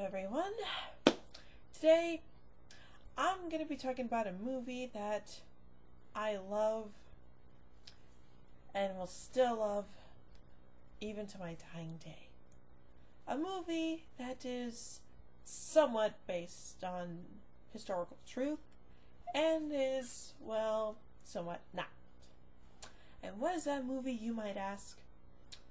everyone. Today I'm going to be talking about a movie that I love and will still love even to my dying day. A movie that is somewhat based on historical truth and is, well, somewhat not. And what is that movie, you might ask?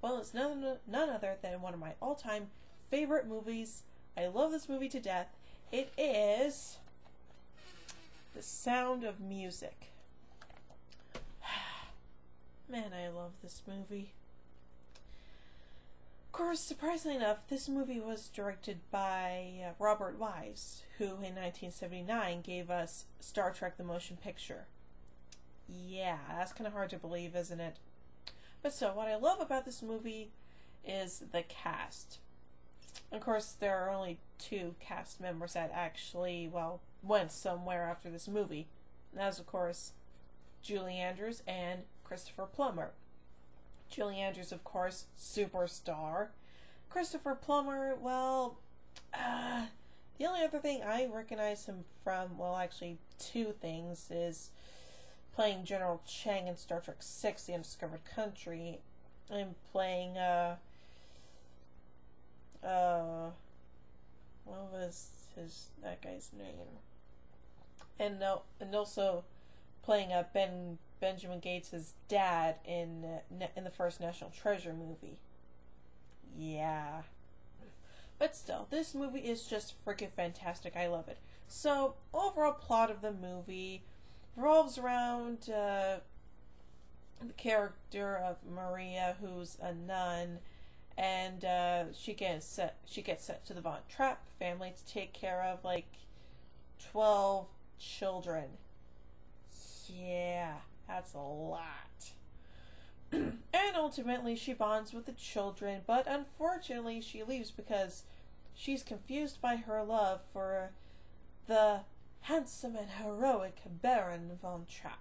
Well, it's none other than one of my all-time favorite movies. I love this movie to death. It is The Sound of Music. Man, I love this movie. Of course, surprisingly enough, this movie was directed by Robert Wise, who in 1979 gave us Star Trek the Motion Picture. Yeah, that's kind of hard to believe, isn't it? But so, what I love about this movie is the cast. Of course, there are only two cast members that actually, well, went somewhere after this movie. And that was, of course, Julie Andrews and Christopher Plummer. Julie Andrews, of course, superstar. Christopher Plummer, well, the only other thing I recognize him from, well, actually two things, is playing General Chang in Star Trek VI, The Undiscovered Country, and playing, what was that guy's name? And also playing Benjamin Gates' dad in the first National Treasure movie. Yeah. But still, this movie is just freaking fantastic. I love it. So, overall plot of the movie revolves around the character of Maria, who's a nun, and she gets sent to the Von Trapp family to take care of like 12 children. Yeah, that's a lot. And ultimately she bonds with the children, but unfortunately she leaves because she's confused by her love for the handsome and heroic Baron Von Trapp.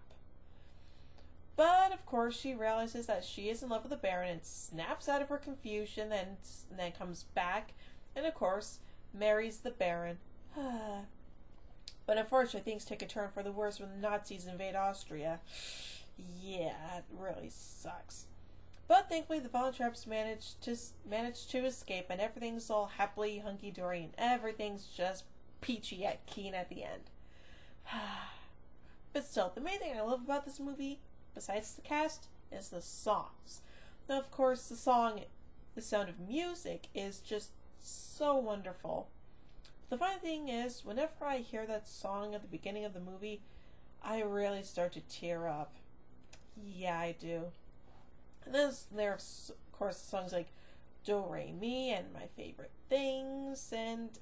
But of course she realizes that she is in love with the Baron and snaps out of her confusion and then comes back and of course marries the Baron. But unfortunately things take a turn for the worse when the Nazis invade Austria. Yeah, it really sucks. But thankfully the Von Trapps managed to escape and everything's all happily hunky-dory and everything's just peachy at keen at the end. But still, the main thing I love about this movie, besides the cast, is the songs. Now, of course, the song The Sound of Music is just so wonderful. The funny thing is, whenever I hear that song at the beginning of the movie, I really start to tear up. Yeah, I do. And then there are, of course, songs like Do Re Mi and My Favorite Things and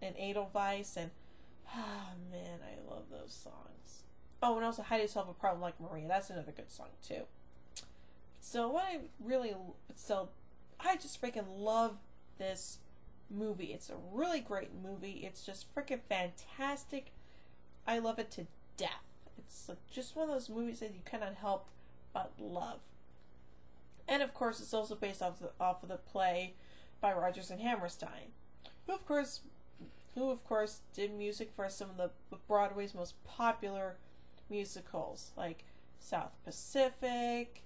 Edelweiss and man, I love those songs. Oh, and also Hide Yourself a Problem Like Maria. That's another good song too. So I just freaking love this movie. It's a really great movie. It's just freaking fantastic. I love it to death. It's just one of those movies that you cannot help but love. And of course, it's also based off of the play by Rodgers and Hammerstein, who of course did music for some of the Broadway's most popular musicals, like South Pacific,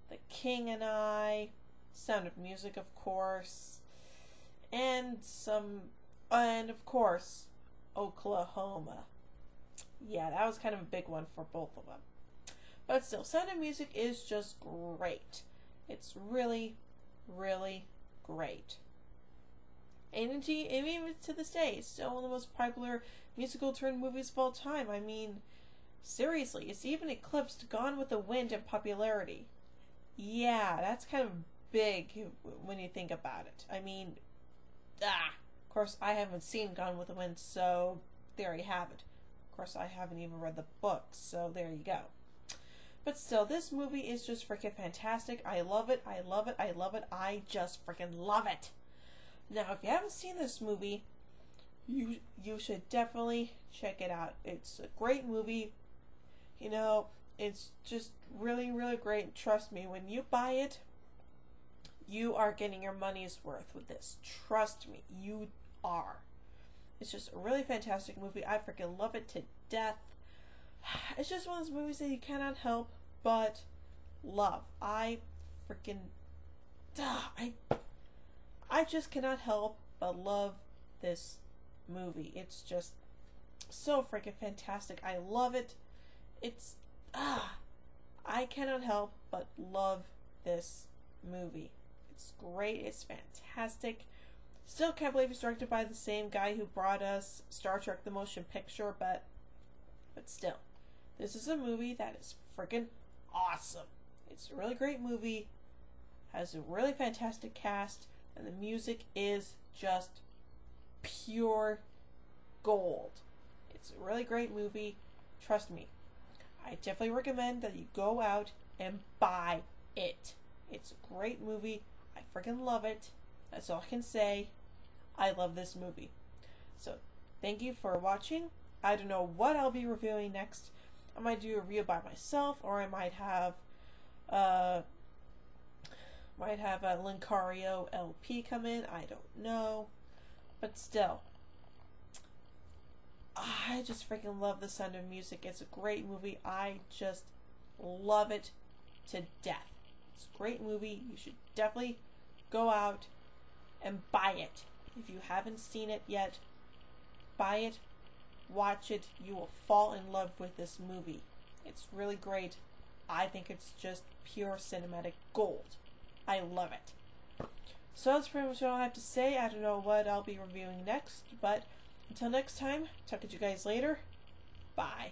The King and I, Sound of Music, of course, and of course, Oklahoma. Yeah, that was kind of a big one for both of them. But still, Sound of Music is just great. It's really, really great. And even to this day, it's still one of the most popular musical turn movies of all time. I mean, seriously, it's even eclipsed Gone with the Wind in popularity. Yeah, that's kind of big when you think about it. I mean, of course, I haven't seen Gone with the Wind, so there you have it. Of course, I haven't even read the books, so there you go. But still, this movie is just freaking fantastic. I love it, I love it, I love it, I just freaking love it. Now, if you haven't seen this movie, you should definitely check it out. It's a great movie. You know, it's just really, really great. Trust me, when you buy it, you are getting your money's worth with this. Trust me, you are. It's just a really fantastic movie. I freaking love it to death. It's just one of those movies that you cannot help but love. I freaking... I just cannot help but love this movie. It's just so freaking fantastic. I love it. It's... I cannot help but love this movie. It's great. It's fantastic. Still can't believe it's directed by the same guy who brought us Star Trek the Motion Picture, but still. This is a movie that is freaking awesome. It's a really great movie, has a really fantastic cast, and the music is just pure gold. It's a really great movie. Trust me. I definitely recommend that you go out and buy it. It's a great movie. I freaking love it. That's all I can say. I love this movie. So, thank you for watching. I don't know what I'll be reviewing next. I might do a review by myself, or I might have a Lincario LP come in. I don't know. But still, I just freaking love The Sound of Music. It's a great movie. I just love it to death. It's a great movie. You should definitely go out and buy it. If you haven't seen it yet, buy it, watch it. You will fall in love with this movie. It's really great. I think it's just pure cinematic gold. I love it. So that's pretty much all I have to say. I don't know what I'll be reviewing next, but until next time, talk to you guys later. Bye.